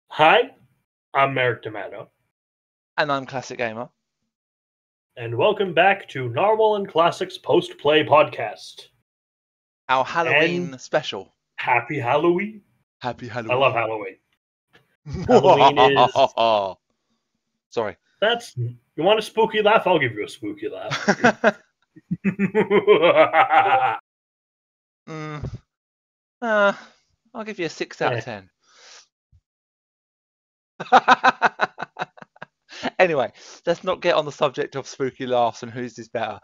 Hi, I'm Merrick D'Amato. And I'm Classic Gamer. And welcome back to Narwhal and Classix Post-Play Podcast. Our Halloween special. Happy Halloween. Happy Halloween. I love Halloween. Halloween is... Sorry. You want a spooky laugh? I'll give you a spooky laugh. I'll give you a 6 out of 10. Anyway, let's not get on the subject of spooky laughs and whose is better.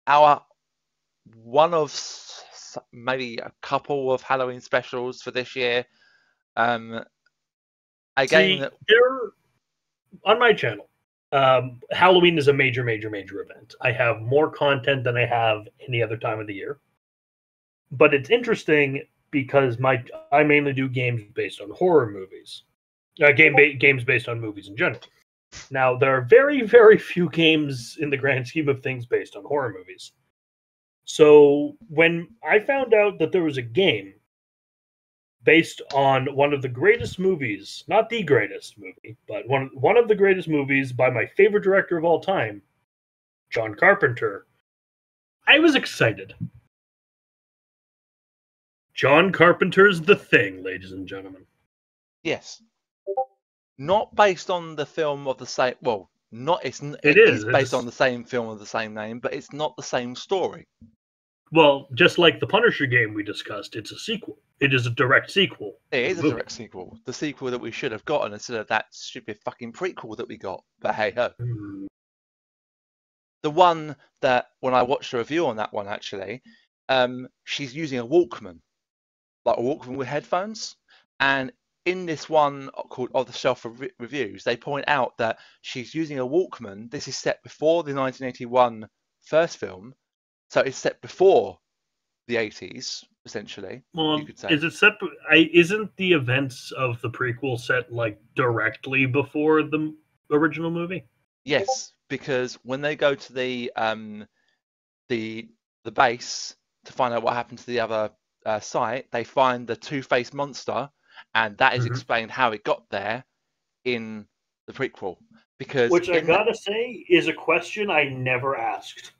Our one of maybe a couple of Halloween specials for this year. Again, on my channel, Halloween is a major event. I have more content than I have any other time of the year. But it's interesting because I mainly do games based on horror movies. Games based on movies in general. Now, there are very few games in the grand scheme of things based on horror movies. So when I found out that there was a game based on one of the greatest movies, not the greatest movie, but one of the greatest movies by my favorite director of all time, John Carpenter, I was excited. John Carpenter's The Thing, ladies and gentlemen. Yes. Not based on the film of the same... Well, it is based on the same film of the same name, but it's not the same story. Well, just like the Punisher game we discussed, it's a sequel. It is a direct sequel. It is a direct sequel. The sequel that we should have gotten instead of that stupid fucking prequel that we got. But hey ho. The one that, when I watched a review on that one, actually, she's using a Walkman. Like a Walkman with headphones. And in this one called Off the Shelf Reviews, they point out that she's using a Walkman. This is set before the 1981 first film. So it's set before the 80s, essentially. Well, you could say. Is it set? Isn't the events of the prequel set like directly before the original movie? Yes, because when they go to the base to find out what happened to the other site, they find the two-faced monster, and that is explained how it got there in the prequel. Which I gotta say is a question I never asked.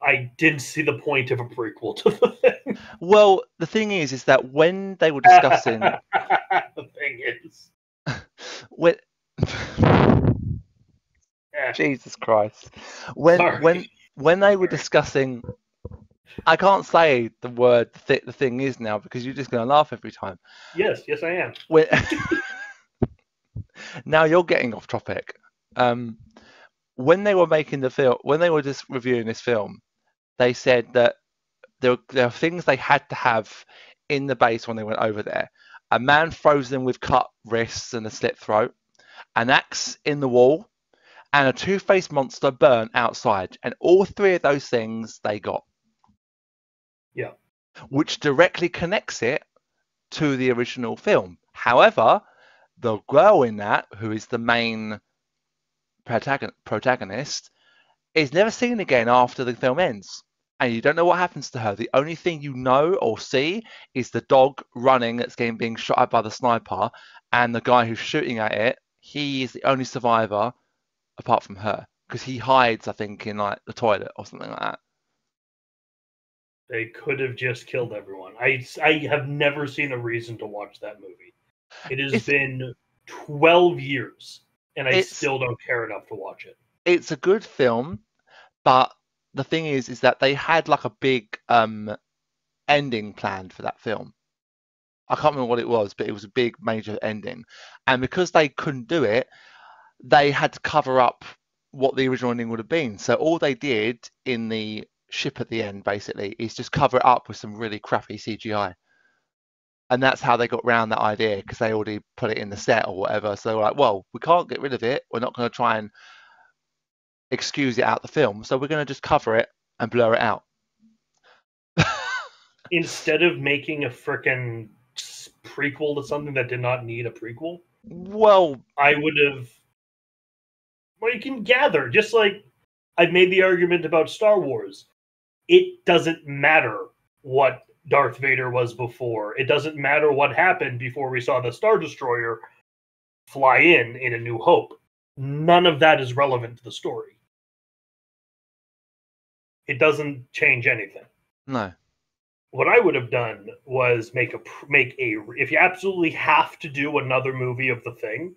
I didn't see the point of a prequel to the thing. Well, the thing is that when they were discussing... the thing is... Jesus Christ. When they were discussing... I can't say the word the thing is now because you're just going to laugh every time. Yes, I am. Now you're getting off topic. When they were making the film, when they were just reviewing this film, they said that there are things they had to have in the base when they went over there. A man frozen with cut wrists and a slit throat, an axe in the wall, and a two-faced monster burnt outside. And all three of those things they got. Yeah. Which directly connects it to the original film. However, the girl in that, who is the main protagonist, is never seen again after the film ends. And you don't know what happens to her. The only thing you know or see is the dog running that's being shot at by the sniper, and the guy who's shooting at it, he is the only survivor apart from her. Because he hides, I think, in like the toilet or something like that. They could have just killed everyone. I have never seen a reason to watch that movie. It has been 12 years, and I still don't care enough to watch it. It's a good film, but the thing is that they had like a big ending planned for that film. I can't remember what it was, but it was a big major ending. And because they couldn't do it, they had to cover up what the original ending would have been. So all they did in the ship at the end, basically, is just cover it up with some really crappy CGI. And that's how they got around that idea, because they already put it in the set or whatever. So they were like, well, we can't get rid of it. We're not going to try and excuse it out the film. So we're going to just cover it and blur it out. Instead of making a frickin' prequel to something that did not need a prequel? Well, I would have... Well, you can gather, just like I've made the argument about Star Wars. It doesn't matter what Darth Vader was before. It doesn't matter what happened before we saw the Star Destroyer fly in A New Hope. None of that is relevant to the story. It doesn't change anything. No. What I would have done was make a if you absolutely have to do another movie of the thing,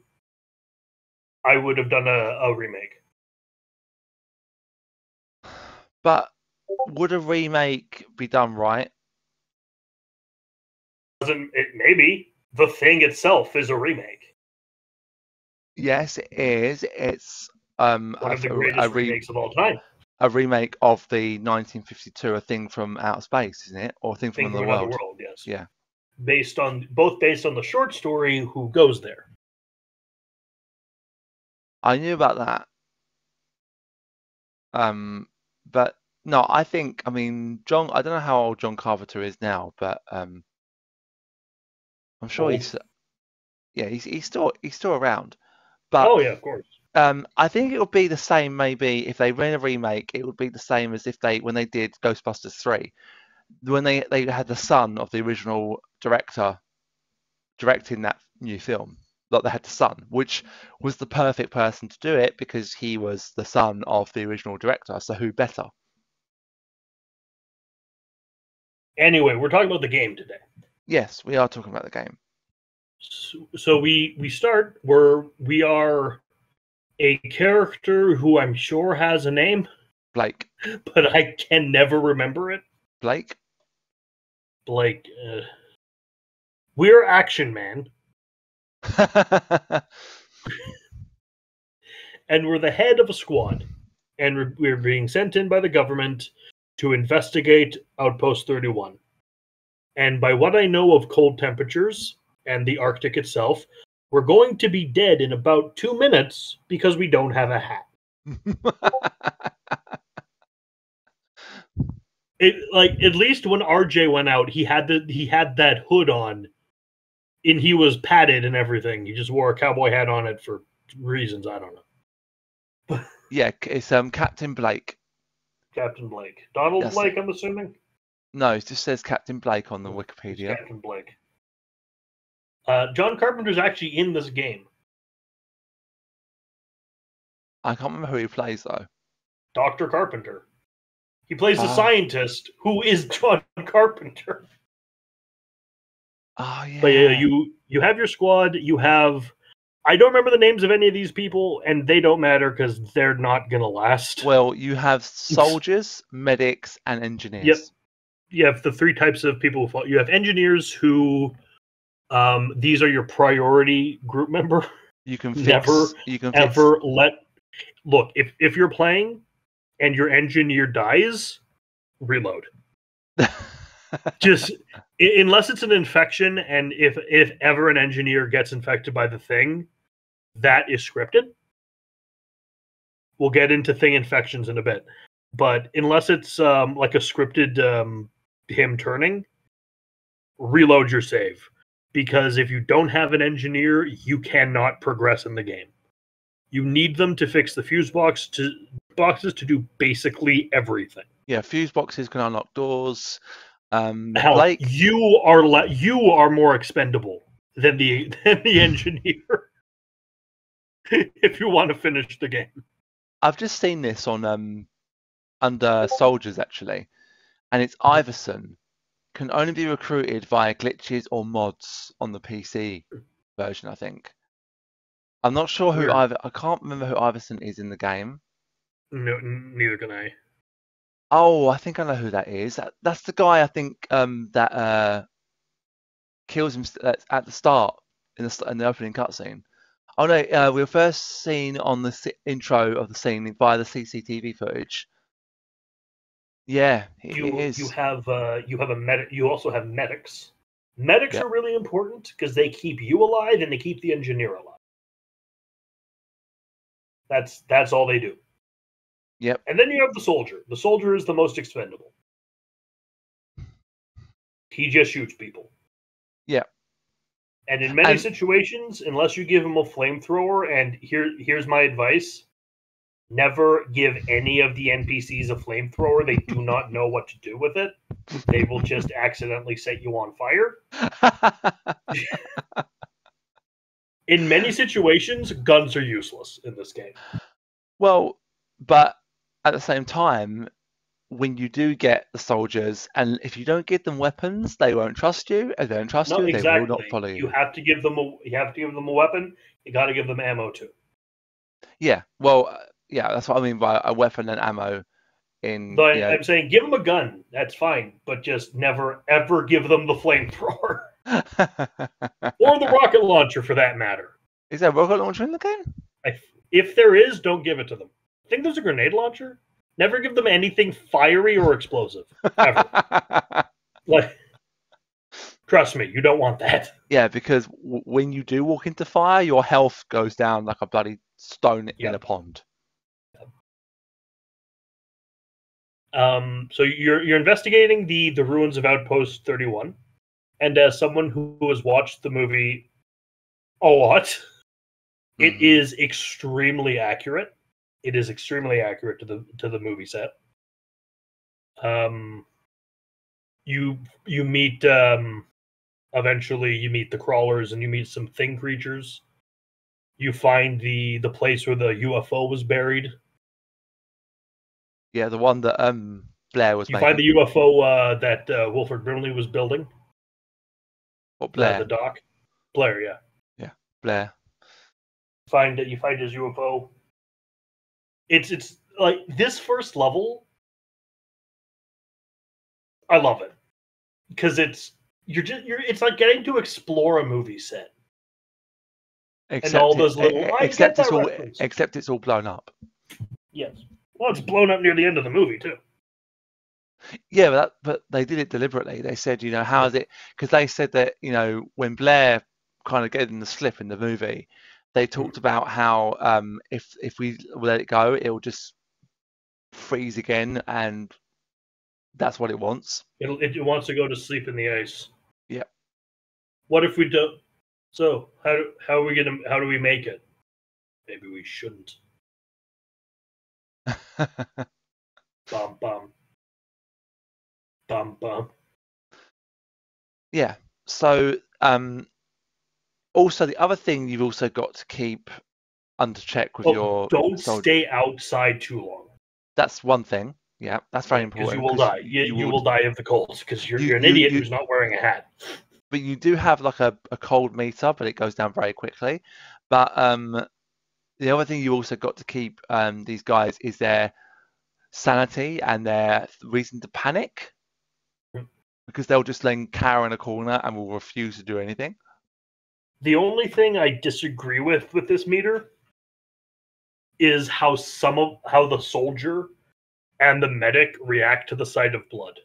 I would have done a remake. But would a remake be done right? Maybe the thing itself is a remake. Yes, it is. It's one of the greatest remakes of all time. A remake of the 1952 A Thing from Outer Space, isn't it? Or A Thing from Another World. Yes. Yeah. Based on the short story Who Goes There. I knew about that. But no, I mean, John. I don't know how old John Carpenter is now, but I'm sure old. he's still around. But oh yeah, of course. I think it would be the same. Maybe if they ran a remake, it would be the same as if when they did Ghostbusters 3, when they had the son of the original director directing that new film. Like they had the son, which was the perfect person to do it because he was the son of the original director. So who better? Anyway, we're talking about the game today. Yes, we are talking about the game. So we start where we are a character who I'm sure has a name. Blake. But I can never remember it. Blake? We're Action Man. And we're the head of a squad. And we're being sent in by the government to investigate Outpost 31. And by what I know of cold temperatures and the Arctic itself, we're going to be dead in about 2 minutes because we don't have a hat. At least when RJ went out, he had that hood on, and he was padded and everything. He just wore a cowboy hat on it for reasons I don't know. Yeah, it's Captain Blake. Captain Blake. Donald Blake, I'm assuming? No, it just says Captain Blake on the Wikipedia. It's Captain Blake. John Carpenter's actually in this game. I can't remember who he plays, though. Dr. Carpenter. He plays a scientist who is John Carpenter. Oh, yeah. But yeah, you have your squad. You have... I don't remember the names of any of these people, and they don't matter because they're not going to last. Well, you have soldiers, medics, and engineers. Yep. You have the three types of people. You have engineers who... these are your priority group member. You can ever let... Look, if you're playing and your engineer dies, reload. Just... Unless it's an infection, and if ever an engineer gets infected by the thing, that is scripted. We'll get into thing infections in a bit. But unless it's like a scripted him turning, reload your save. Because if you don't have an engineer, you cannot progress in the game. You need them to fix the fuse boxes to do basically everything. Yeah, fuse boxes can unlock doors. Hell, Blake, you are more expendable than the engineer if you want to finish the game. I've just seen this on under soldiers actually, and it's Iverson can only be recruited via glitches or mods on the PC version. I think. I'm not sure who I can't remember who Iverson is in the game. No, neither can I. Oh, I think I know who that is. That's the guy I think that kills him at the start in the opening cutscene. Oh no, we were first seen on the intro of the scene via the CCTV footage. Yeah, it is. You have a medic. You also have medics. Medics are really important because they keep you alive and they keep the engineer alive. That's all they do. Yep. And then you have the soldier. The soldier is the most expendable. He just shoots people. Yeah. And in many situations, unless you give him a flamethrower, and here's my advice, Never give any of the NPCs a flamethrower. They do not know what to do with it. They will just accidentally set you on fire. In many situations, guns are useless in this game. Well, but at the same time, when you do get the soldiers, and if you don't give them weapons, they won't trust you. If they don't trust you, exactly. they will not follow you. You have to give them a weapon. You got to give them ammo too. Yeah, well, yeah, that's what I mean by a weapon and ammo. But I'm saying give them a gun. That's fine, but just never ever give them the flamethrower or the rocket launcher for that matter. Is there a rocket launcher in the game? If there is, don't give it to them. I think there's a grenade launcher. Never give them anything fiery or explosive ever. Like, trust me, you don't want that. Yeah, because when you do walk into fire, your health goes down like a bloody stone in a pond. So you're investigating the ruins of Outpost 31, and as someone who has watched the movie a lot, it is extremely accurate. It is extremely accurate to the movie set. You meet eventually you meet the crawlers and you meet some thing creatures. You find the place where the UFO was buried. Yeah, the one that Blair was. You find the UFO that Wilford Brimley was building. What, Blair? The dock. Blair, yeah. Yeah, Blair. You find his UFO. It's like this first level. I love it because it's like getting to explore a movie set. Except and all those little except it's all blown up. Yes. Well, it's blown up near the end of the movie too. Yeah, but they did it deliberately. They said, how is it? Because they said that, when Blair kind of gave them the slip in the movie, they talked about how if we let it go, it will just freeze again, and that's what it wants. It wants to go to sleep in the ice. Yeah. What if we don't? So how do we make it? Maybe we shouldn't. Bum bum. Bum bum. Yeah. So also the other thing you've also got to keep under check with your don't stay outside too long. That's one thing. Yeah, that's very important. Because you will die. You will die of the cold because you're an idiot who's not wearing a hat. But you do have like a cold meter, but it goes down very quickly. But the other thing you also got to keep these guys is their sanity and their reason to panic, because they'll just then cower in a corner and will refuse to do anything. The only thing I disagree with this meter is how the soldier and the medic react to the sight of blood.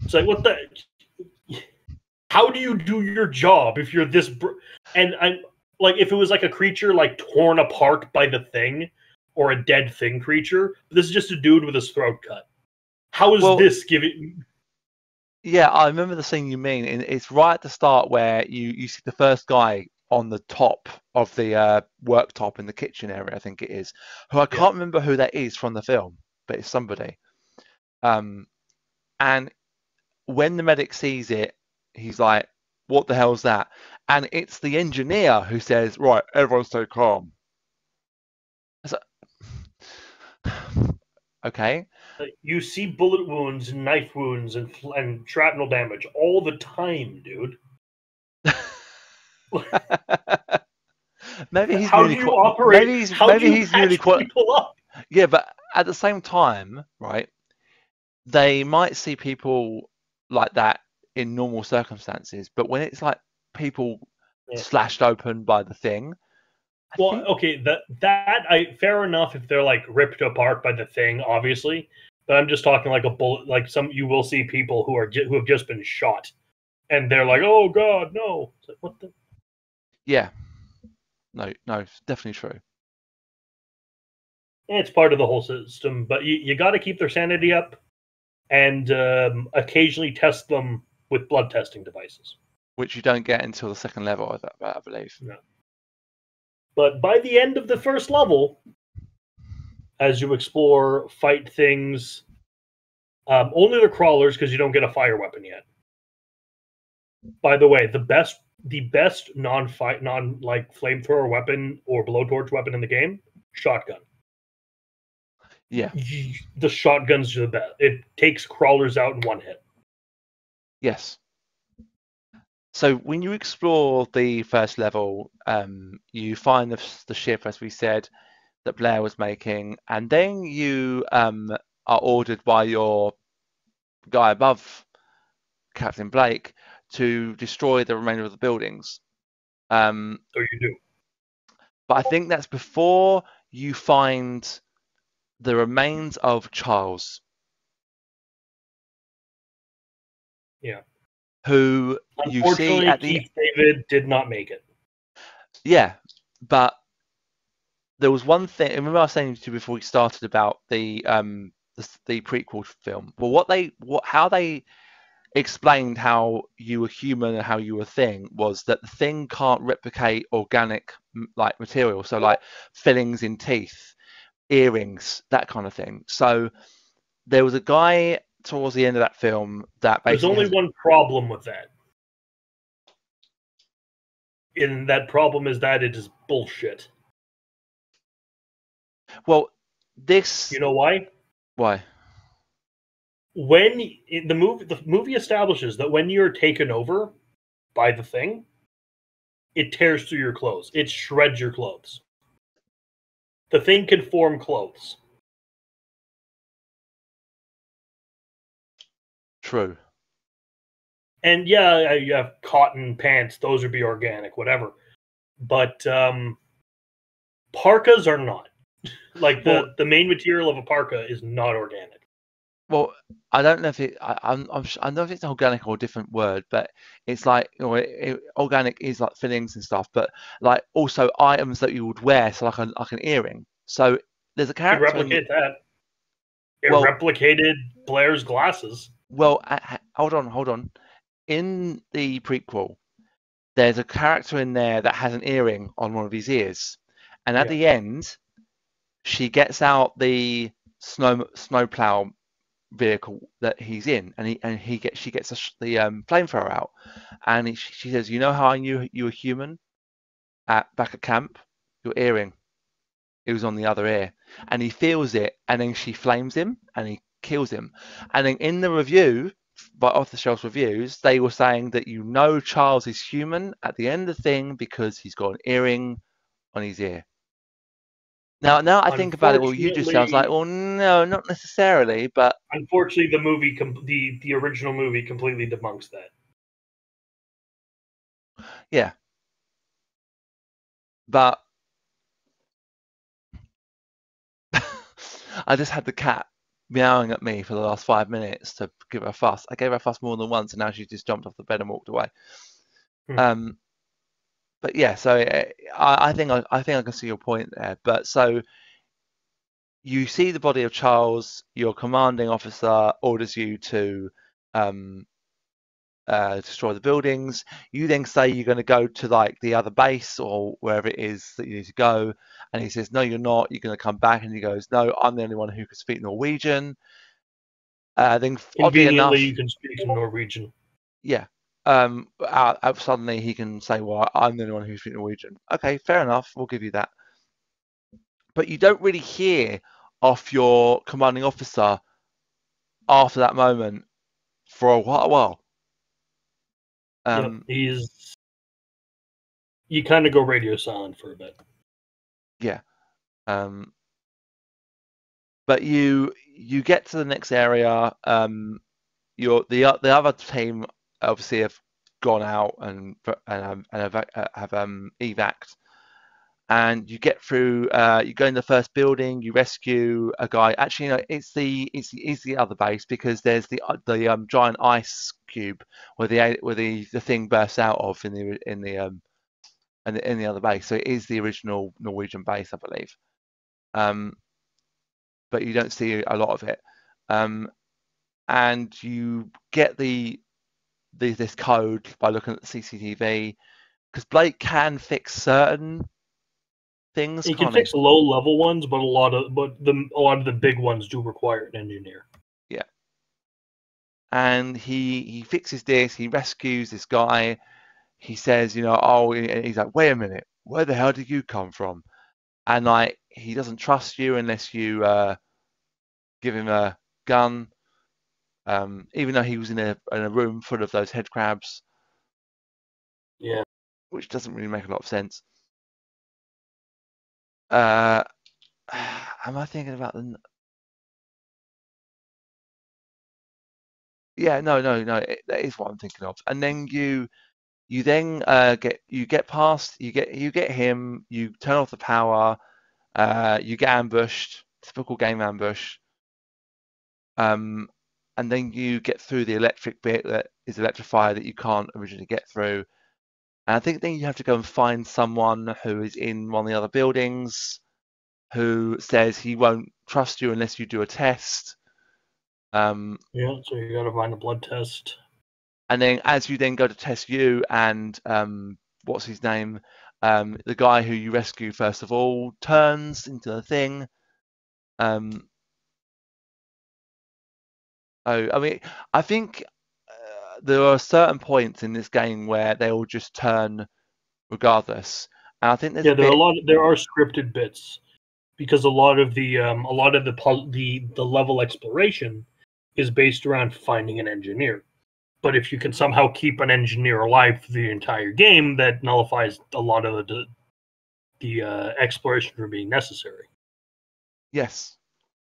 It's like, what the? How do you do your job if you're this? And I'm like, if it was like a creature like torn apart by the thing, or a dead thing creature, but this is just a dude with his throat cut. How is this giving? Yeah, I remember the scene you mean. It's right at the start where you see the first guy on the top of the worktop in the kitchen area, I think it is, who I can't remember who that is from the film, but it's somebody. And when the medic sees it, he's like, what the hell's that? And it's the engineer who says, right, everyone stay calm. Okay. You see bullet wounds, knife wounds, and shrapnel damage all the time, dude. Maybe he's how really do you operate? Maybe he's really quite. People up? Yeah, but at the same time, right? They might see people like that in normal circumstances, but when it's like people slashed open by the thing. Okay, fair enough if they're like ripped apart by the thing, obviously. But I'm just talking like a bullet. Like you will see people who have just been shot, and they're like, "Oh God, no!" It's like, what the? Yeah, no, it's definitely true. It's part of the whole system, but you got to keep their sanity up, and occasionally test them with blood testing devices, which you don't get until the second level, I believe. No. But by the end of the first level, as you explore, fight things, only the crawlers because you don't get a fire weapon yet. By the way, the best non-fight, non-like flamethrower weapon or blowtorch weapon in the game, shotgun. Yeah. The shotgun's the best. It takes crawlers out in one hit. Yes. So when you explore the first level, you find the ship, as we said, that Blair was making, and then you are ordered by your guy above, Captain Blake, to destroy the remainder of the buildings. So you do. But I think that's before you find the remains of Charles. Yeah. Who you see at the... Keith David did not make it. Yeah, but there was one thing. Remember I was saying to you before we started about the prequel film. Well, how they explained how you were human and how you were a thing was that the thing can't replicate organic like material, so like fillings in teeth, earrings, that kind of thing. So there was a guy towards the end of that film that basically there's only one problem with that, and that problem is that it is bullshit. Well, this... You know why? Why? When the movie establishes that when you're taken over by the thing, it tears through your clothes. It shreds your clothes. The thing can form clothes. True. And yeah, you have cotton pants; those would be organic, whatever. But parkas are not. Like the main material of a parka is not organic. Well, I don't know if it. I don't know if it's organic or a different word, but it's like, you know, organic is like fillings and stuff, but like also items that you would wear, so like an earring. So there's a You can character replicate that. It well, replicated Blair's glasses. well, hold on. In the prequel, there's a character in there that has an earring on one of his ears, and at Yeah. the end, she gets out the snowplow vehicle that he's in, and she gets the flamethrower out, and she says, "You know how I knew you were human back at camp? Your earring. It was on the other ear." And he feels it, and then she flames him, and he kills him. And then in the review, by off-the-shelf reviews, they were saying that you know Charles is human at the end of the thing because he's got an earring on his ear. Now I think about it, well, you just sounds like, well, no, not necessarily, but unfortunately, the movie, the original movie, completely debunks that. Yeah, but I just had the cat meowing at me for the last 5 minutes to give her a fuss. I gave her a fuss more than once, and now she just jumped off the bed and walked away. But yeah, so I think I can see your point there. But so you see the body of Charles. Your commanding officer orders you to destroy the buildings. You then say you're going to go to like the other base or wherever it is that you need to go, and he says, "No, you're not. You're going to come back." And he goes, "No, I'm the only one who can speak Norwegian." Then oddly enough, you can speak in Norwegian. yeah. Suddenly he can say, "Well, I'm the only one who speaks Norwegian." Okay, fair enough. We'll give you that. But you don't really hear off your commanding officer after that moment for a while. You kind of go radio silent for a bit. Yeah. But you get to the next area. The other team obviously have gone out and have evac'd, and you get through. You go in the first building. You rescue a guy. Actually, no, it's the other base, because there's the giant ice cube where the thing bursts out of in the other base. So it is the original Norwegian base, I believe. But you don't see a lot of it. And you get this code by looking at the CCTV, because Blake can fix certain things You can kind of fix low level ones, but a lot of the big ones do require an engineer. yeah. And he fixes this. He rescues this guy. He says, oh, and he's like, wait a minute, where the hell did you come from? And like, he doesn't trust you unless you give him a gun. Even though he was in a room full of those head crabs. Yeah. Which doesn't really make a lot of sense. Am I thinking about the? Yeah, no. That is what I'm thinking of. And then you then get past. You get him. You turn off the power. You get ambushed. Typical game ambush. And then you get through the electric bit that is electrified that you can't originally get through. And I think then you have to go and find someone who is in one of the other buildings who says he won't trust you unless you do a test. Yeah, so you got to find a blood test. And then as you then go to test you and what's his name, the guy who you rescue first of all turns into the thing. I think there are certain points in this game where they all just turn regardless. And I think there's there are scripted bits because a lot of the level exploration is based around finding an engineer. But if you can somehow keep an engineer alive for the entire game, that nullifies a lot of the exploration from being necessary. Yes.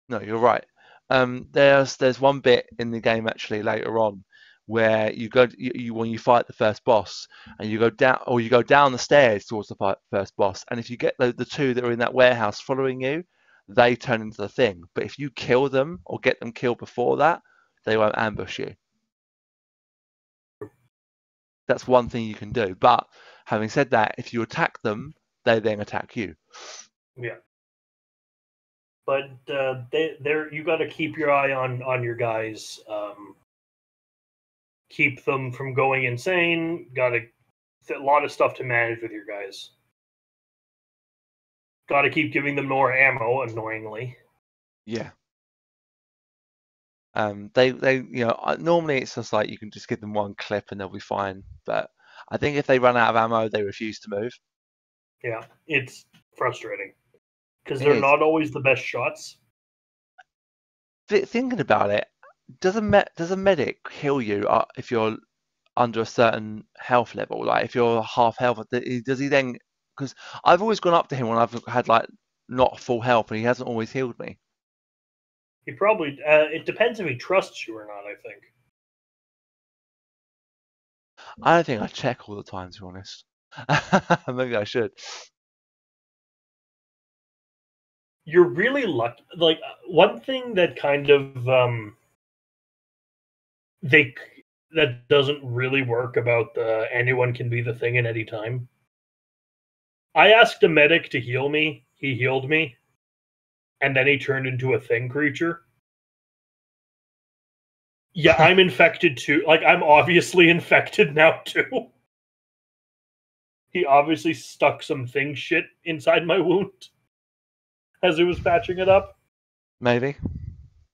No, you're right. There's one bit in the game actually later on where you go when you fight the first boss and you go down the stairs towards the first boss, and if you get the two that are in that warehouse following you, they turn into the thing. But if you kill them or get them killed before that, they won't ambush you. That's one thing you can do. But having said that, if you attack them, they then attack you. Yeah. But you got to keep your eye on your guys. Keep them from going insane. Got a lot of stuff to manage with your guys. Got to keep giving them more ammo. Annoyingly. Yeah. They normally it's just like you can just give them one clip and they'll be fine. But I think if they run out of ammo, they refuse to move. Yeah, it's frustrating because they're not always the best shots. Thinking about it, does a medic heal you if you're under a certain health level? Like if you're half health, does he then? Because I've always gone up to him when I've had like not full health, and he hasn't always healed me. He probably. It depends if he trusts you or not. I think. I don't think I check all the time, to be honest. Maybe I should. You're really lucky. Like one thing that kind of that doesn't really work about the anyone can be the thing at any time. I asked a medic to heal me. He healed me, and then he turned into a thing creature. Yeah, I'm infected too. Like I'm obviously infected now too. He obviously stuck some thing shit inside my wound as he was patching it up. Maybe.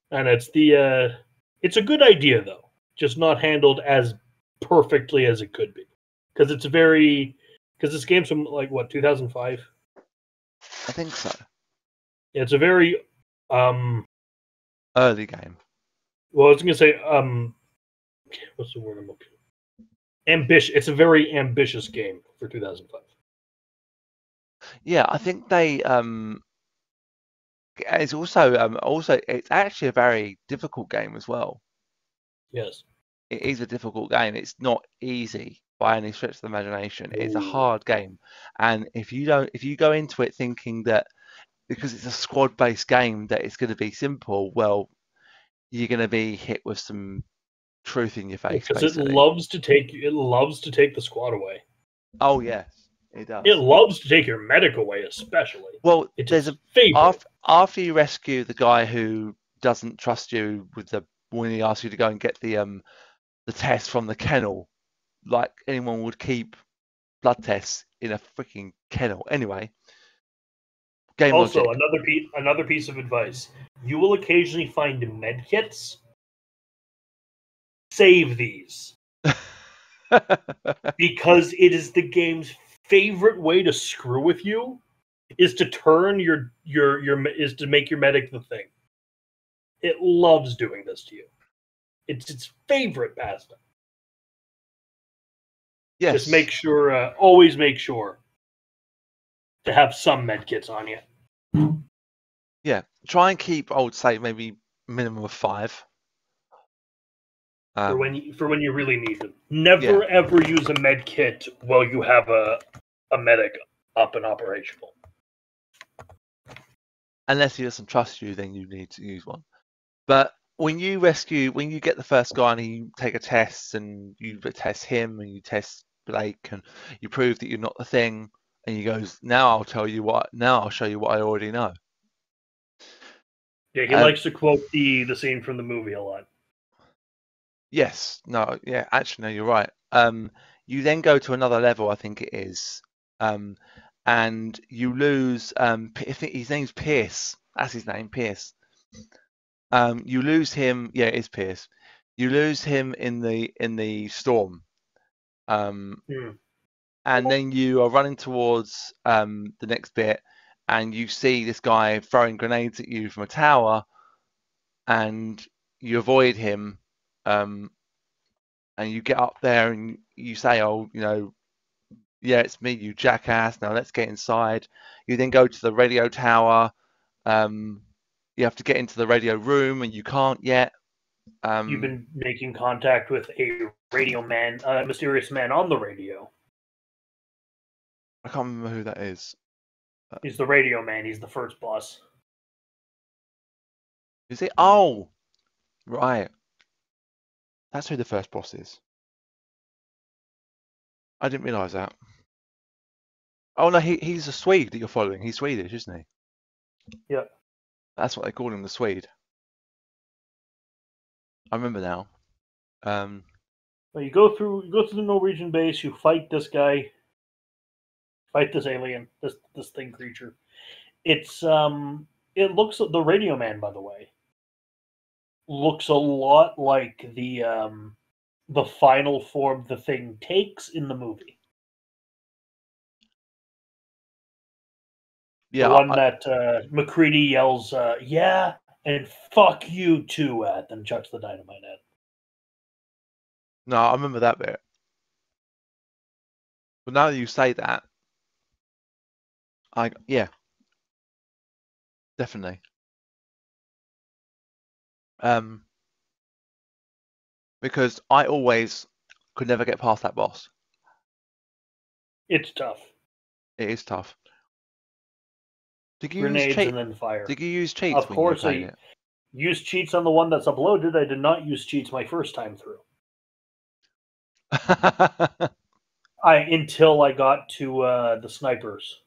And it's a good idea though, just not handled as perfectly as it could be. Because this game's from like what 2005. I think so. Yeah, it's a very early game. Well, I was gonna say what's the word I'm looking for? Ambitious. It's a very ambitious game for 2005. Yeah, I think they it's also it's actually a very difficult game as well. Yes. It is a difficult game. It's not easy by any stretch of the imagination. It's a Ooh. hard game. And if you go into it thinking that because it's a squad-based game that it's going to be simple, well, you're going to be hit with some truth in your face, Because it basically. loves to take the squad away. Oh yes, it does. It loves to take your medic away, especially. Well, It's there's its favorite. after you rescue the guy who doesn't trust you when he asks you to go and get the test from the kennel, like anyone would keep blood tests in a freaking kennel. Anyway, Game Also, logic. another piece of advice: you will occasionally find med kits. Save these because it is the game's favorite way to screw with you is to turn is to make your medic the thing. It loves doing this to you. It's its favorite pastime. Yes. Just make sure, always make sure to have some med kits on you. Yeah, try and keep, I would say, maybe minimum of 5. For when you really need them. Never ever use a med kit while you have a medic up and operational. Unless he doesn't trust you, then you need to use one. But when you get the first guy and you take a test and you test him and you test Blake and you prove that you're not the thing, and he goes, now I'll show you what I already know. Yeah, he likes to quote the scene from the movie a lot. Yes, no, yeah, actually, no, you're right. You then go to another level, I think it is, and you lose. I think his name's Pierce. That's his name, Pierce. You lose him. Yeah, it is Pierce. You lose him in the storm, and then you are running towards the next bit, and you see this guy throwing grenades at you from a tower, and you avoid him. And you get up there and you say, oh, yeah, it's me, you jackass. Now let's get inside. You then go to the radio tower. You have to get into the radio room and you can't yet. You've been making contact with a radio man, mysterious man on the radio. I can't remember who that is. He's the radio man. He's the first boss. Is it? Oh, right. That's who the first boss is. I didn't realise that. Oh no, he's a Swede that you're following. He's Swedish, isn't he? Yeah. That's what they call him, the Swede. I remember now. Well, you go through the Norwegian base. You fight this guy. Fight this alien. This thing creature. It's It looks, the radio man, by the way, looks a lot like the final form the thing takes in the movie. Yeah, the one that McCready yells, "Yeah, and fuck you too," at, then chucks the dynamite at. No, I remember that bit. But now that you say that, yeah, definitely. Because I always could never get past that boss. It's tough. It is tough. Did you Grenades use cheats? and then fire. Did you use cheats? Of course, I used cheats on the one that's uploaded. I did not use cheats my first time through. Until I got to the snipers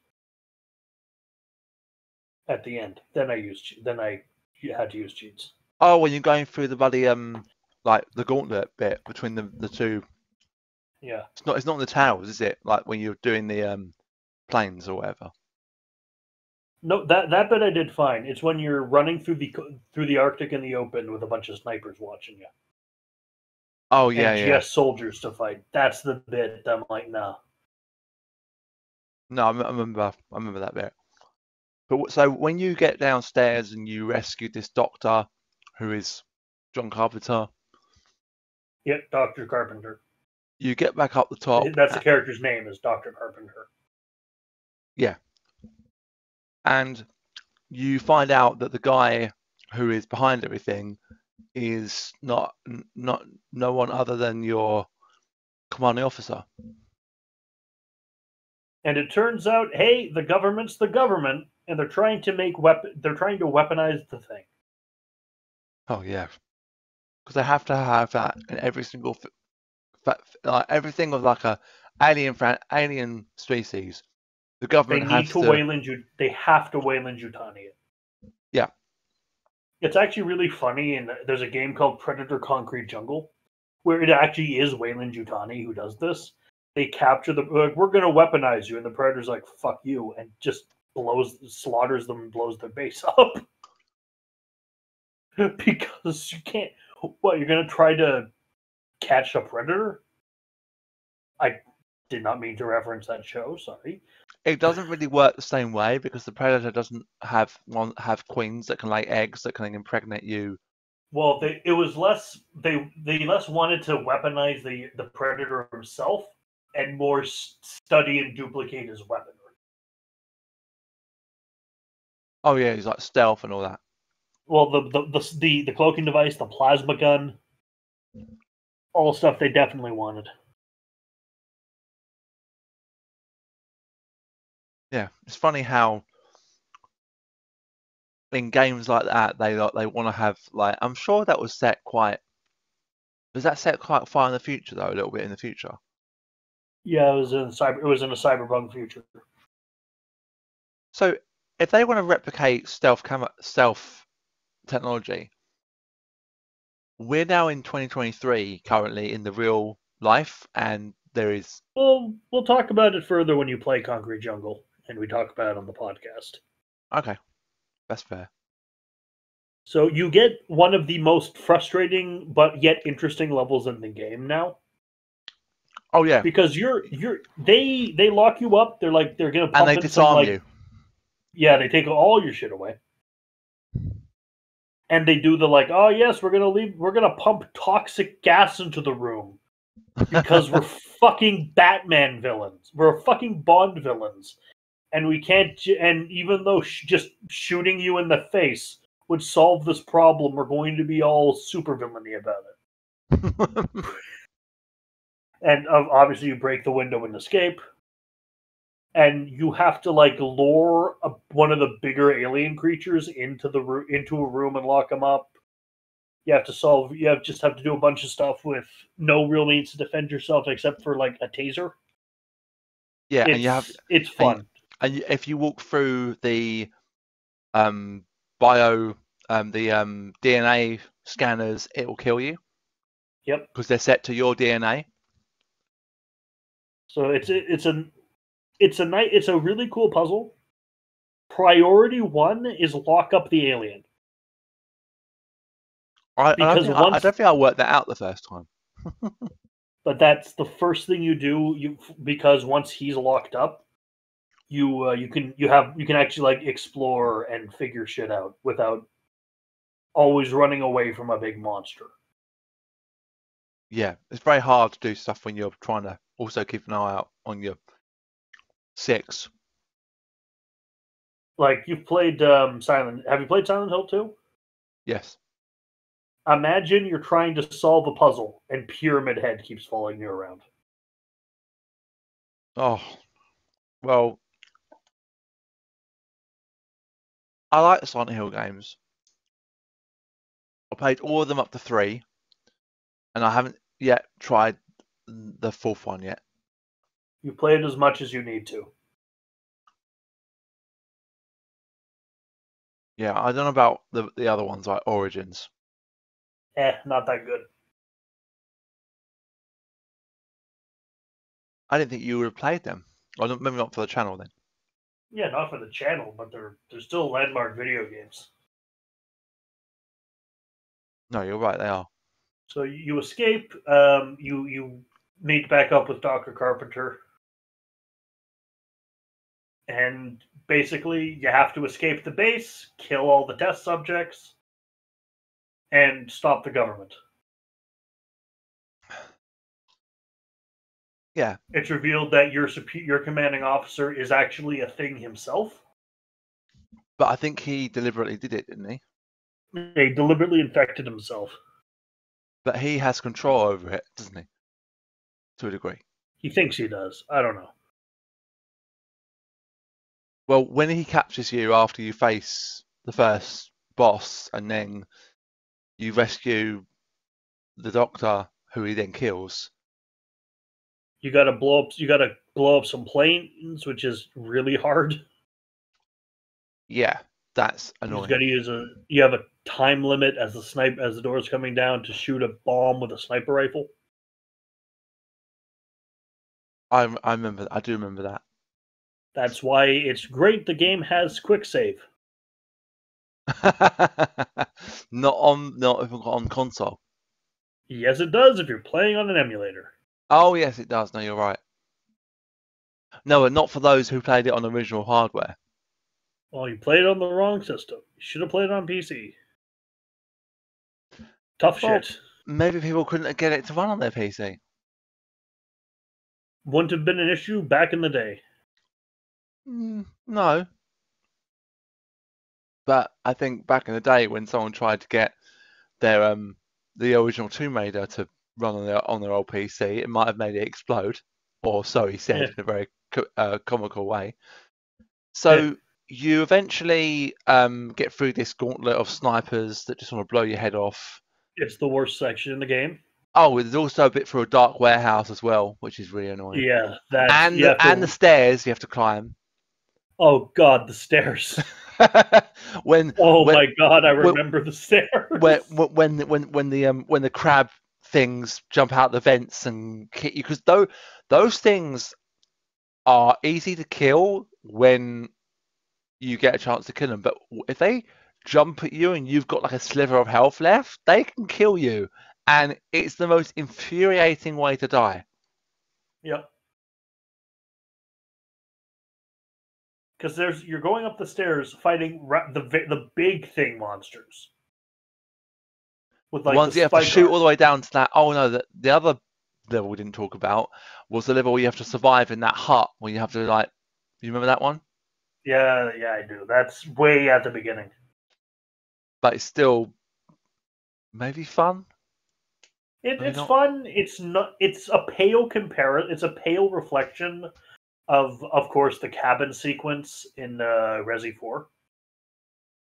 at the end. Then I had to use cheats. Oh, when you're going through the bloody like the gauntlet bit between the two. Yeah. It's not in the towers, is it? Like when you're doing the planes or whatever. No, that bit I did fine. It's when you're running through the Arctic in the open with a bunch of snipers watching you. Oh yeah, and GS soldiers to fight. That's the bit I'm like, nah. No, I remember that bit. But so when you get downstairs and you rescue this doctor, who is John Carpenter. Yeah, Dr. Carpenter. You get back up the top. That's the character's name, is Dr. Carpenter. Yeah. And you find out that the guy who is behind everything is not no one other than your commanding officer. And it turns out, hey, the government's the government, and they're trying to weaponize the thing. Oh yeah, because they have to have that in every single like everything of like a alien species. The government They have to Weyland Yutani it. Yeah. It's actually really funny, and there's a game called Predator Concrete Jungle, where it actually is Weyland Yutani who does this. They capture we're going to weaponize you, and the Predator's like, fuck you, and just slaughters them and blows their base up. Because you can't. What, you're gonna try to catch a predator? I did not mean to reference that show. Sorry. It doesn't really work the same way because the predator doesn't have queens that can lay eggs that can impregnate you. Well, it was less. They less wanted to weaponize the predator himself and more study and duplicate his weaponry. Oh yeah, he's like stealth and all that. Well, the cloaking device, the plasma gun, all stuff they definitely wanted. Yeah, it's funny how in games like that they want to have like I'm sure that was set quite. Was that set quite far in the future though? A little bit in the future. Yeah, it was in a cyberpunk future. So if they want to replicate stealth technology, we're now in 2023 currently in the real life, and there is. Well, we'll talk about it further when you play Concrete Jungle, and we talk about it on the podcast. Okay, that's fair. So you get one of the most frustrating but yet interesting levels in the game now. Oh yeah, because they lock you up. They're gonna pump and they in disarm some you. Yeah, they take all your shit away. And they do the oh yes, we're gonna pump toxic gas into the room because we're fucking Batman villains. We're fucking Bond villains. And we can't and even though just shooting you in the face would solve this problem, we're going to be all super villainy about it. And obviously you break the window and escape. And you have to lure one of the bigger alien creatures into a room and lock them up. You have to do a bunch of stuff with no real means to defend yourself except for a taser. Yeah, it's fun. And if you walk through the DNA scanners, it will kill you. Yep. Because they're set to your DNA. So it's a really cool puzzle. Priority 1 is lock up the alien. I don't think I worked that out the first time. But that's the first thing you do. Because once he's locked up, you can actually explore and figure shit out without always running away from a big monster. Yeah, it's very hard to do stuff when you're trying to also keep an eye out on your 6. You've played Silent. Have you played Silent Hill 2? Yes. Imagine you're trying to solve a puzzle and Pyramid Head keeps following you around. Oh, well, I like the Silent Hill games. I played all of them up to 3, and I haven't yet tried the 4th one yet. You played as much as you need to. Yeah, I don't know about the other ones like Origins. Not that good. I didn't think you would have played them. Or maybe not for the channel then. Yeah, not for the channel, but they're still landmark video games. No, you're right, they are. So you escape. You meet back up with Dr. Carpenter. And basically, you have to escape the base, kill all the test subjects, and stop the government. Yeah. It's revealed that your commanding officer is actually a thing himself. But I think he deliberately did it, didn't he? He deliberately infected himself. But he has control over it, doesn't he? To a degree. He thinks he does. I don't know. Well, when he captures you after you face the first boss and then you rescue the doctor who he then kills. You gotta blow up some planes, which is really hard. Yeah, that's annoying. You have a time limit as the door's coming down to shoot a bomb with a sniper rifle. I do remember that. That's why it's great the game has quick save. Not if on console. Yes, it does if you're playing on an emulator. Oh yes, it does. No, you're right. No, not for those who played it on original hardware. Well, you played on the wrong system. You should have played on PC. Tough Well, shit. maybe people couldn't get it to run on their PC. Wouldn't have been an issue back in the day. No, but I think back in the day when someone tried to get their the original Tomb Raider to run on their old PC, it might have made it explode, or so he said in a very comical way. So you eventually get through this gauntlet of snipers that just want to blow your head off. It's the worst section in the game. Oh, there's also a bit through a dark warehouse as well, which is really annoying. Yeah, that's And the stairs you have to climb. Oh god, the stairs. when my god, I remember the stairs. When the crab things jump out the vents and hit you, because those things are easy to kill when you get a chance to kill them, but if they jump at you and you've got like a sliver of health left, they can kill you, and it's the most infuriating way to die. Yep. Because you're going up the stairs fighting the big thing monsters. With like the ones you have to shoot all the way down to that. Oh no, the other level we didn't talk about was the level where you have to survive in that hut, where you have to like. You remember that one? Yeah, I do. That's way at the beginning. But it's still maybe fun. It's fun. It's not. It's a pale It's a pale reflection of course, the cabin sequence in Resi 4.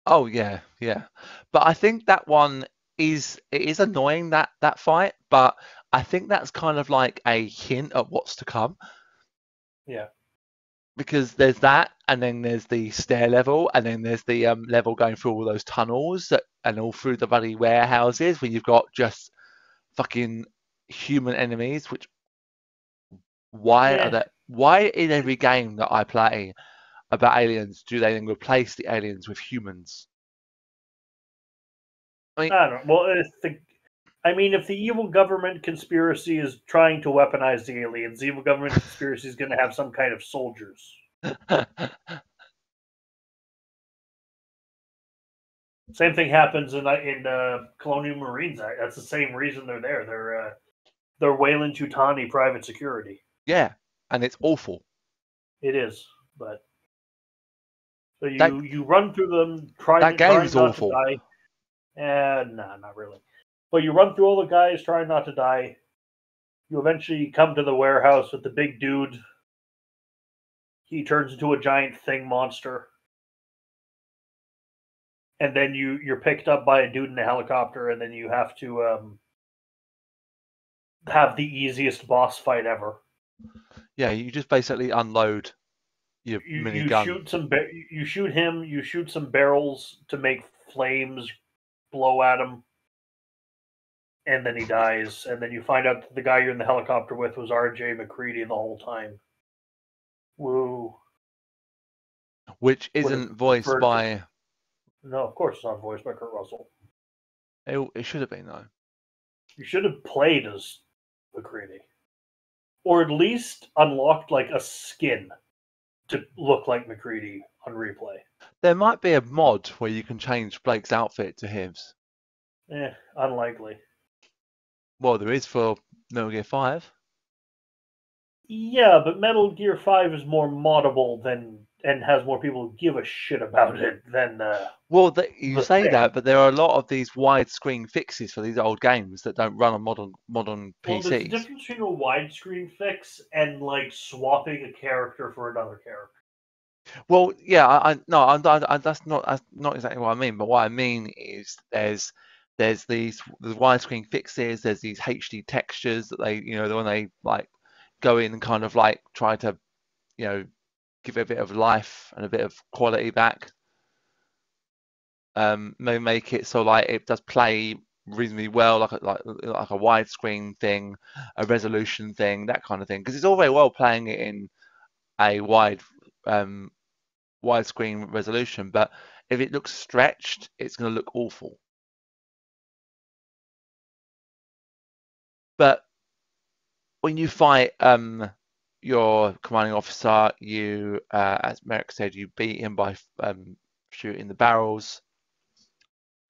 Oh yeah. But I think that one is annoying, that fight, but I think that's kind of like a hint at what's to come. Yeah. Because there's that, and then there's the stair level, and then there's the level going through all those tunnels and all through the bloody warehouses where you've got just fucking human enemies. Which why in every game that I play about aliens do they then replace the aliens with humans? I don't know. Well, if the evil government conspiracy is trying to weaponize the aliens, the evil government conspiracy is going to have some kind of soldiers. Same thing happens in Colonial Marines. That's the same reason they're there. They're Weyland-Yutani private security. Yeah, and it's awful. It is, but so you run through them, trying game's not awful. to die. No, not really. But you run through all the guys trying not to die. You eventually come to the warehouse with the big dude. He turns into a giant thing monster. And then you're picked up by a dude in a helicopter, and then you have to have the easiest boss fight ever. Yeah, you just basically unload your minigun. You shoot him. You shoot some barrels to make flames blow at him, and then he dies. And then you find out that the guy you're in the helicopter with was R.J. McCready the whole time. Woo! Which isn't voiced by. No, of course it's not voiced by Kurt Russell. It should have been, though. You should have played as McCready. Or at least unlocked like a skin to look like McCready on replay. There might be a mod where you can change Blake's outfit to his. Unlikely. Well, there is for Metal Gear 5. Yeah, but Metal Gear 5 is more moddable and has more people who give a shit about it than. Well, you say that, but there are a lot of these widescreen fixes for these old games that don't run on modern PCs. Well, there's a difference between a widescreen fix and like swapping a character for another character. Well, yeah, that's not exactly what I mean. But what I mean is there's these widescreen fixes. There's these HD textures that they, when they like go in and kind of like try to, give it a bit of life and a bit of quality back. Maybe make it so like it does play reasonably well, like a widescreen thing, a resolution thing, that kind of thing. Because it's all very well playing it in a wide widescreen resolution, but if it looks stretched, it's going to look awful. But when you fight your commanding officer, you, as Merrick said, you beat him by shooting the barrels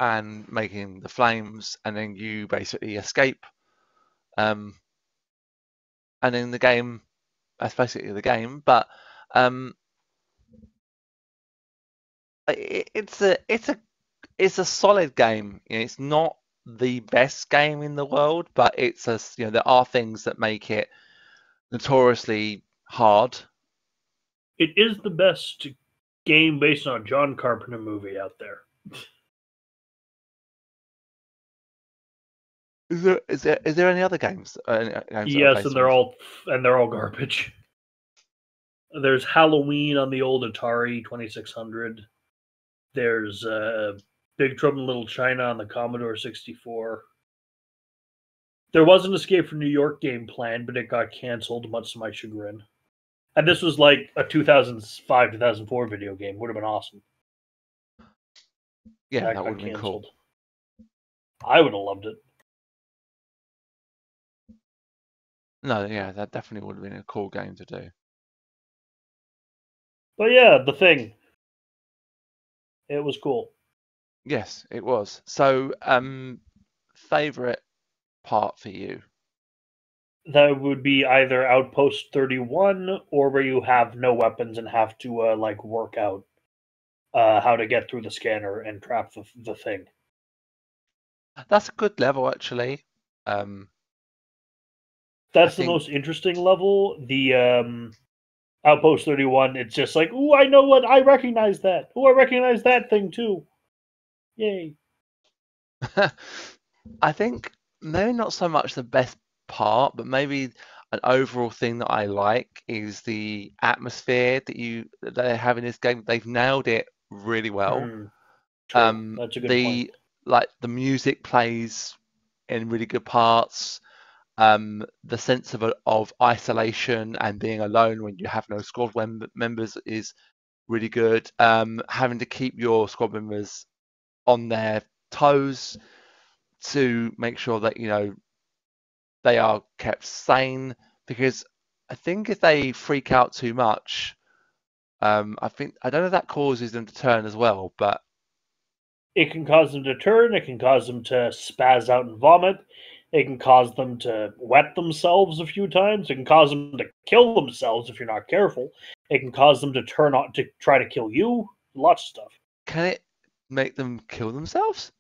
and making the flames, and then you basically escape. And in the game, that's basically the game. But it's a solid game. You know, it's not the best game in the world, but it's there are things that make it notoriously hard. It is the best game based on a John Carpenter movie out there. Is there any other games? Yes, and they're all garbage. There's Halloween on the old Atari 2600. There's Big Trouble in Little China on the Commodore 64. There was an Escape from New York game planned, but it got canceled, much to my chagrin. And this was like a 2005, 2004 video game. Would have been awesome. Yeah, that would have been cool. I would have loved it. No, yeah, that definitely would have been a cool game to do. But yeah, The Thing. It was cool. Yes, it was. So, favorite part for you? That would be either Outpost 31 or where you have no weapons and have to work out how to get through the scanner and trap the thing. That's a good level, actually. That's the most interesting level. The Outpost 31, it's just like, ooh, I know what, I recognize that. Ooh, I recognize that thing too. Yay. I think maybe not so much the best part, but maybe an overall thing that I like is the atmosphere that they have in this game. They've nailed it really well. That's a good point. Like the music plays in really good parts. The sense of isolation and being alone when you have no squad members is really good. Having to keep your squad members on their toes to make sure that they are kept sane, because I think if they freak out too much, I don't know if that causes them to turn as well, but it can cause them to turn. It can cause them to spaz out and vomit. It can cause them to wet themselves a few times. It can cause them to kill themselves if you're not careful. It can cause them to turn on to try to kill you. Lots of stuff. Can it make them kill themselves?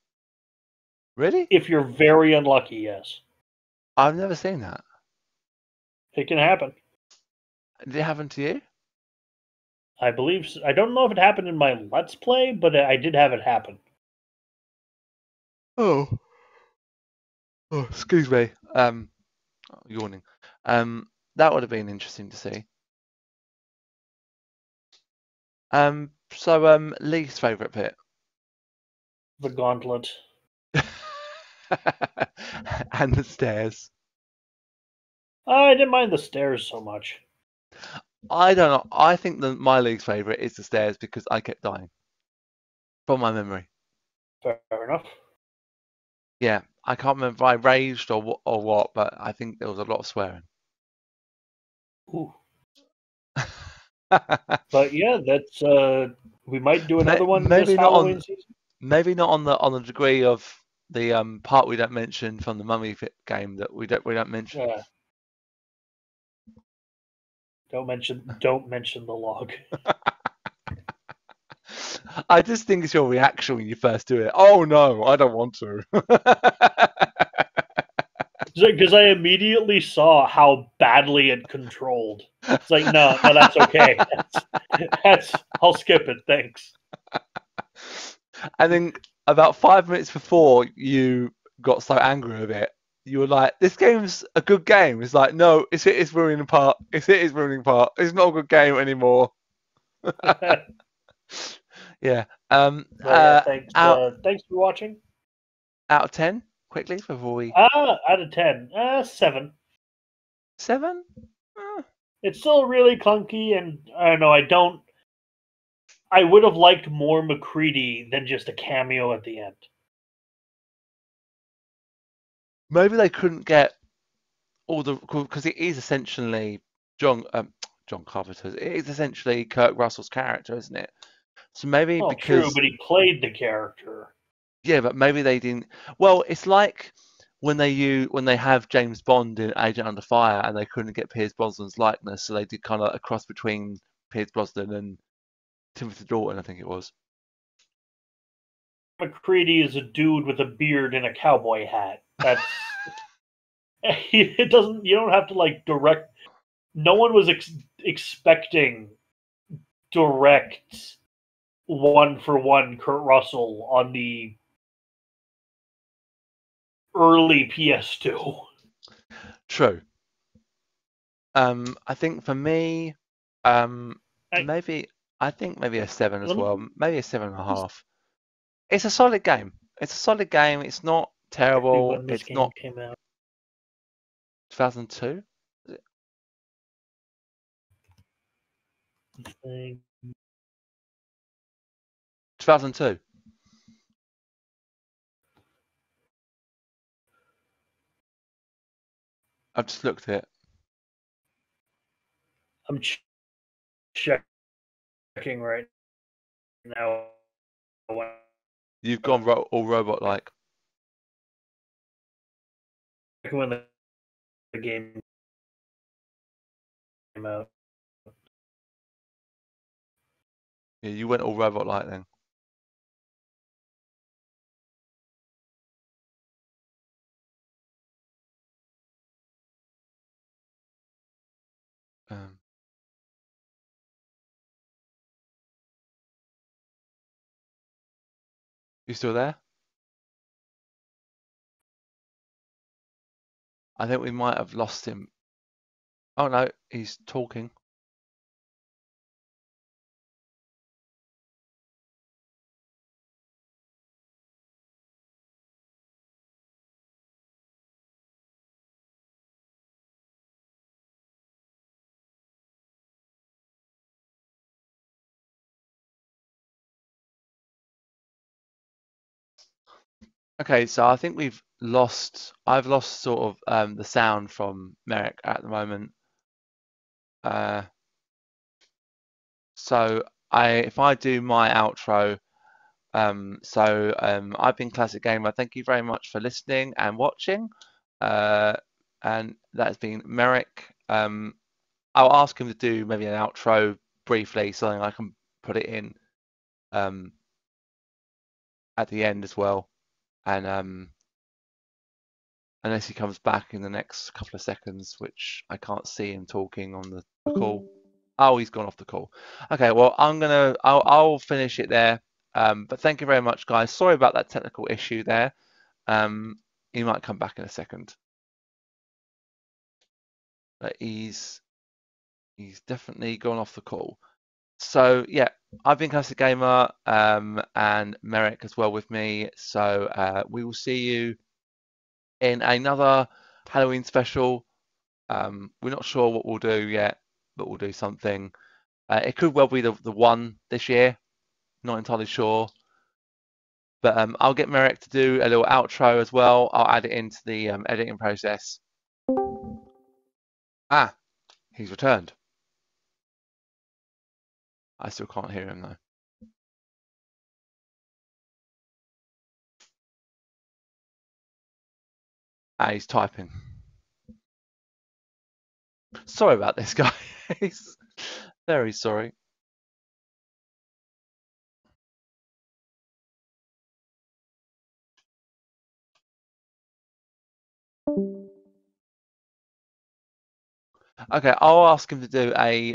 Really? If you're very unlucky, yes. I've never seen that. It can happen. Did it happen to you? I believe so. I don't know if it happened in my Let's Play, but I did have it happen. Oh, excuse me. Yawning. That would have been interesting to see. So least favourite bit? The gauntlet. And the stairs. I didn't mind the stairs so much. I don't know. I think that my least favourite is the stairs because I kept dying. From my memory. Fair enough. Yeah, I can't remember if I raged or what, but I think there was a lot of swearing. Ooh. But yeah, that's we might do another one this Halloween season. Maybe not on the degree of the part we don't mention from the Mummy game that we don't mention. Yeah. Don't mention the log. I just think it's your reaction when you first do it. Oh no, I don't want to. Because I immediately saw how badly it controlled. It's like, no, that's okay. That's I'll skip it, thanks. And then about 5 minutes before you got so angry with it, you were like, "This game's a good game." It's like, no, it's ruining part. It's ruining part. It's not a good game anymore. Yeah. Thanks for watching. Out of 10, quickly before we. Out of 10, 7. 7? It's still really clunky, and I don't know. I would have liked more McCready than just a cameo at the end. Maybe they couldn't get all the because it is essentially John Carpenter's. It is essentially Kurt Russell's character, isn't it? So maybe Well, true, because but he played the character. yeah, but maybe they didn't. Well, it's like when they have James Bond in Agent Under Fire and they couldn't get Pierce Brosnan's likeness, so they did kind of a cross between Pierce Brosnan and Timothy Dalton, I think it was. McCready is a dude with a beard and a cowboy hat. That's it. Doesn't you don't have to like direct. No one was expecting direct one for one Kurt Russell on the early PS2. True. I think for me, I, maybe I think maybe a 7 as let well, me maybe a 7.5. It's a solid game. It's a solid game. It's not see terrible. when this It's game not came out. 2002. 2002. I've just looked at it. I'm checking right now You've gone all robot-like. when the game came out. Yeah, you went all robot-like then. Um, you still there? I think we might have lost him. Oh no, he's talking. Okay, so I think I've lost sort of the sound from Merrick at the moment. Uh, so if I do my outro, I've been Classic Gamer. Thank you very much for listening and watching. And that's been Merrick. I'll ask him to do maybe an outro briefly, something I can put it in at the end as well. And unless he comes back in the next couple of seconds, which I can't see him talking on the call. Oh, he's gone off the call. Okay, well, I'll finish it there. But thank you very much, guys. Sorry about that technical issue there. He might come back in a second. But he's definitely gone off the call. So yeah, I've been Classic Gamer, and Merrick as well with me. So we will see you in another Halloween special. We're not sure what we'll do yet, but we'll do something. It could well be the one this year. Not entirely sure. But I'll get Merrick to do a little outro as well. I'll add it into the editing process. Ah, he's returned. I still can't hear him though. Ah, he's typing. Sorry about this, guys. Very sorry. Okay, I'll ask him to do a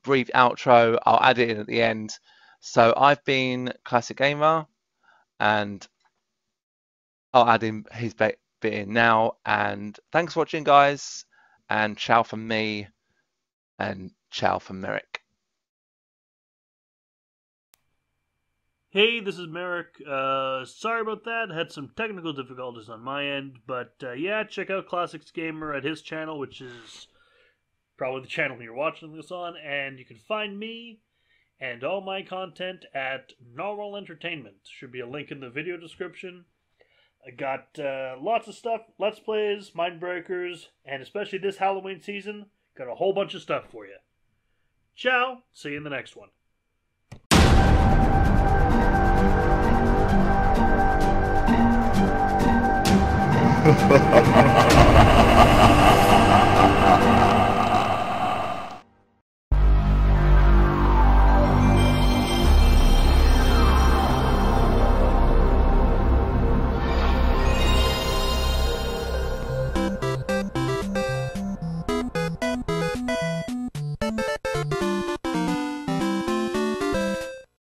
brief outro. I'll add it in at the end. So I've been Classic Gamer, and I'll add in his bit in now. And thanks for watching, guys. And ciao from me, and ciao from Merrick. Hey, this is Merrick. Sorry about that. Had some technical difficulties on my end, but yeah, check out Classix Gamer at his channel, which is probably the channel you're watching this on, and you can find me and all my content at Narwhal Entertainment. Should be a link in the video description. I got lots of stuff, Let's Plays, Mind Breakers, and especially this Halloween season, got a whole bunch of stuff for you. Ciao, see you in the next one. Ha ha ha ha ha!